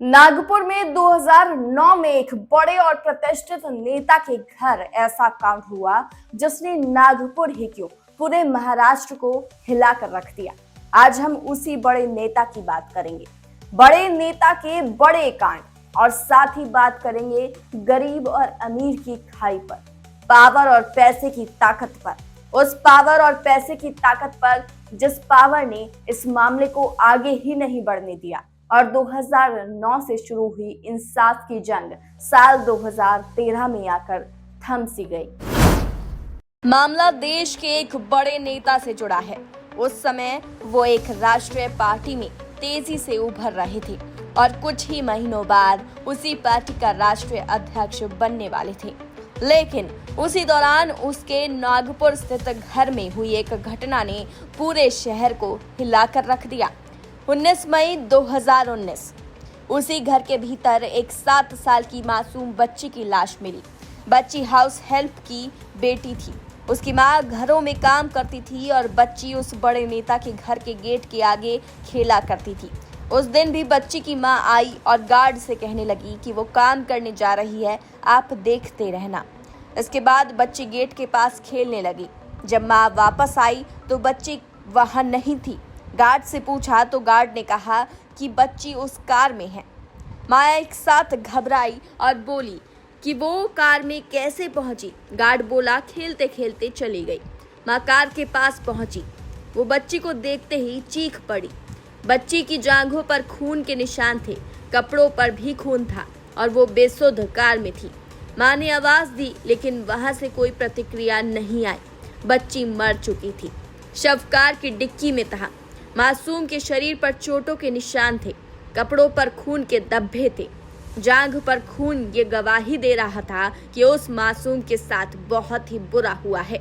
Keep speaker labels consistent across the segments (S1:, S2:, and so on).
S1: नागपुर में 2009 में एक बड़े और प्रतिष्ठित नेता के घर ऐसा कांड हुआ जिसने नागपुर ही क्यों पूरे महाराष्ट्र को हिलाकर रख दिया। आज हम उसी बड़े नेता की बात करेंगे, बड़े नेता के बड़े कांड, और साथ ही बात करेंगे गरीब और अमीर की खाई पर, पावर और पैसे की ताकत पर, उस पावर और पैसे की ताकत पर जिस पावर ने इस मामले को आगे ही नहीं बढ़ने दिया और 2009 से शुरू हुई इंसाफ की जंग साल 2013 में आकर थम सी गई। मामला देश के एक बड़े नेता से जुड़ा है। उस समय वो एक राष्ट्रीय पार्टी में तेजी से उभर रहे थे और कुछ ही महीनों बाद उसी पार्टी का राष्ट्रीय अध्यक्ष बनने वाले थे। लेकिन उसी दौरान उसके नागपुर स्थित घर में हुई एक घटना ने पूरे शहर को हिलाकर रख दिया। 19 मई 2019 उसी घर के भीतर एक 7 साल की मासूम बच्ची की लाश मिली। बच्ची हाउस हेल्प की बेटी थी। उसकी मां घरों में काम करती थी और बच्ची उस बड़े नेता के घर के गेट के आगे खेला करती थी। उस दिन भी बच्ची की मां आई और गार्ड से कहने लगी कि वो काम करने जा रही है, आप देखते रहना। इसके बाद बच्ची गेट के पास खेलने लगी। जब मां वापस आई तो बच्ची वहां नहीं थी। गार्ड से पूछा तो गार्ड ने कहा कि बच्ची उस कार में है। मां एक साथ घबराई और बोली कि वो कार में कैसे पहुंची। गार्ड बोला खेलते खेलते चली गई। मां कार के पास पहुंची। वो बच्ची को देखते ही चीख पड़ी। बच्ची की जांघों पर खून के निशान थे, कपड़ों पर भी खून था और वो बेसुध कार में थी। मां ने आवाज दी लेकिन वहां से कोई प्रतिक्रिया नहीं आई। बच्ची मर चुकी थी। शव कार की डिक्की में था। मासूम के शरीर पर चोटों के निशान थे, कपड़ों पर खून के धब्बे थे, जांघ पर खून। ये गवाही दे रहा था कि उस मासूम के साथ बहुत ही बुरा हुआ है।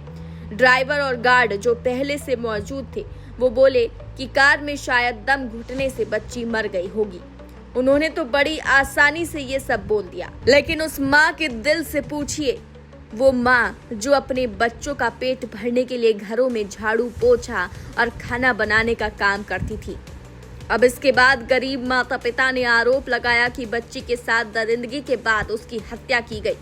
S1: ड्राइवर और गार्ड जो पहले से मौजूद थे वो बोले कि कार में शायद दम घुटने से बच्ची मर गई होगी। उन्होंने तो बड़ी आसानी से ये सब बोल दिया, लेकिन उस माँ के दिल से पूछिए, वो माँ जो अपने बच्चों का पेट भरने के लिए घरों में झाड़ू पोछा और खाना बनाने का काम करती थी। अब इसके बाद गरीब माता पिता ने आरोप लगाया कि बच्ची के साथ दरिंदगी के बाद उसकी हत्या की गई।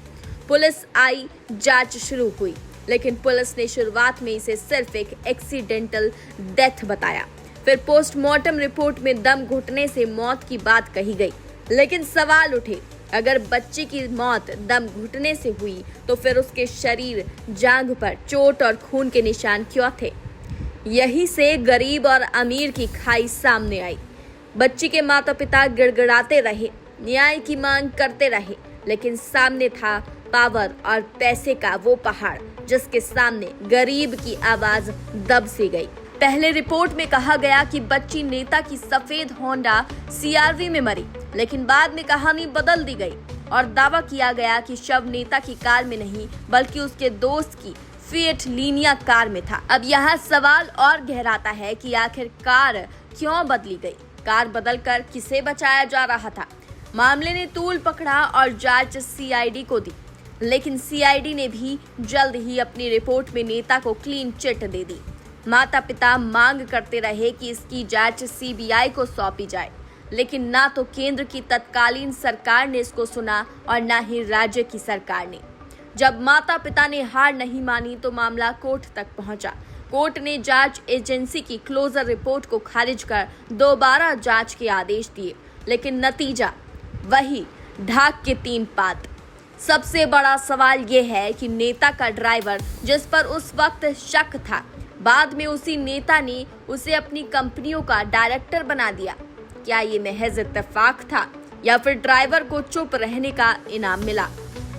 S1: पुलिस आई, जांच शुरू हुई, लेकिन पुलिस ने शुरुआत में इसे सिर्फ एक एक्सीडेंटल डेथ बताया। फिर पोस्टमार्टम रिपोर्ट में दम घुटने से मौत की बात कही गई। लेकिन सवाल उठे, अगर बच्ची की मौत दम घुटने से हुई तो फिर उसके शरीर, जांघ पर चोट और खून के निशान क्यों थे? यही से गरीब और अमीर की खाई सामने आई। बच्ची के माता पिता गिड़गिड़ाते रहे, न्याय की मांग करते रहे, लेकिन सामने था पावर और पैसे का वो पहाड़ जिसके सामने गरीब की आवाज दब सी गई। पहले रिपोर्ट में कहा गया कि बच्ची नेता की सफेद होंडा CRV में मरी, लेकिन बाद में कहानी बदल दी गई और दावा किया गया कि शव नेता की कार में नहीं बल्कि उसके दोस्त की फिएट लीनिया कार में था। अब यहाँ सवाल और गहराता है कि आखिर कार क्यों बदली गई? कार बदलकर किसे बचाया जा रहा था? मामले ने तूल पकड़ा और जांच CID को दी, लेकिन CID ने भी जल्द ही अपनी रिपोर्ट में नेता को क्लीन चिट दे दी। माता पिता मांग करते रहे कि इसकी जांच CBI को सौंपी जाए, लेकिन ना तो केंद्र की तत्कालीन सरकार ने इसको सुना और ना ही राज्य की सरकार ने। जब माता पिता ने हार नहीं मानी तो मामला कोर्ट तक पहुंचा। कोर्ट ने जांच एजेंसी की क्लोजर रिपोर्ट को खारिज कर दोबारा जांच के आदेश दिए, लेकिन नतीजा वही, ढाक के 3 पात। सबसे बड़ा सवाल ये है कि नेता का ड्राइवर जिस पर उस वक्त शक था, बाद में उसी नेता ने उसे अपनी कंपनियों का डायरेक्टर बना दिया। क्या ये महज इत्तेफाक था या फिर ड्राइवर को चुप रहने का इनाम मिला?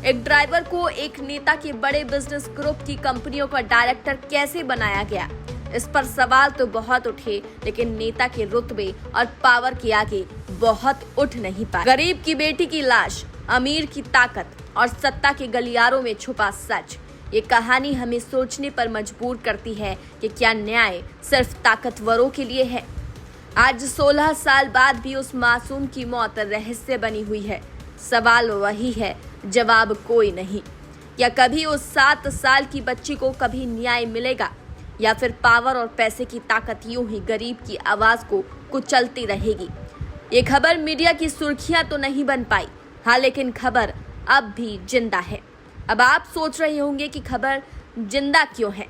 S1: एक ड्राइवर को एक नेता के बड़े बिजनेस ग्रुप की कंपनियों का डायरेक्टर कैसे बनाया गया? इस पर सवाल तो बहुत उठे, लेकिन नेता के रुतबे और पावर के आगे बहुत उठ नहीं पाए। गरीब की बेटी की लाश, अमीर की ताकत और सत्ता के गलियारों में छुपा सच, ये कहानी हमें सोचने पर मजबूर करती है कि क्या न्याय सिर्फ ताकतवरों के लिए है? आज 16 साल बाद भी उस मासूम की मौत रहस्य बनी हुई है। सवाल वही है, जवाब कोई नहीं। या कभी उस 7 साल की बच्ची को कभी न्याय मिलेगा, या फिर पावर और पैसे की ताकत यूं ही गरीब की आवाज को कुचलती रहेगी? ये खबर मीडिया की सुर्खियां तो नहीं बन पाई, हाँ, लेकिन खबर अब भी जिंदा है। अब आप सोच रहे होंगे कि खबर जिंदा क्यों है,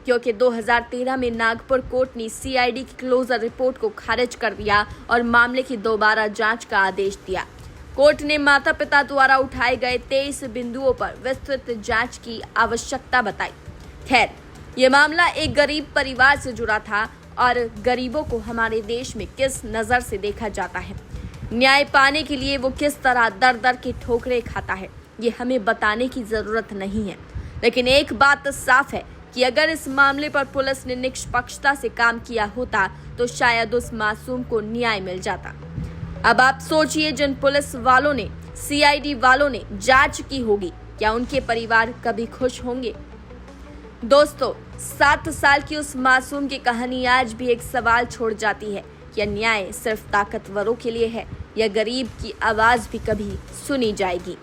S1: क्योंकि 2013 में नागपुर कोर्ट ने सीआईडी की क्लोजर रिपोर्ट को खारिज कर दिया और मामले की दोबारा जांच का आदेश दिया। कोर्ट ने माता पिता द्वारा उठाए गए 23 बिंदुओं पर विस्तृत जांच की आवश्यकता बताई। खैर, ये मामला एक गरीब परिवार से जुड़ा था और गरीबों को हमारे देश में किस नजर से देखा जाता है, न्याय पाने के लिए वो किस तरह दर दर की ठोकरें खाता है, ये हमें बताने की जरूरत नहीं है। लेकिन एक बात साफ है कि अगर इस मामले पर पुलिस ने निष्पक्षता से काम किया होता तो शायद उस मासूम को न्याय मिल जाता। अब आप सोचिए, जिन पुलिस वालों ने, सीआईडी वालों ने जांच की होगी, क्या उनके परिवार कभी खुश होंगे? दोस्तों, 7 साल की उस मासूम की कहानी आज भी एक सवाल छोड़ जाती है, क्या न्याय सिर्फ ताकतवरों के लिए है या गरीब की आवाज भी कभी सुनी जाएगी?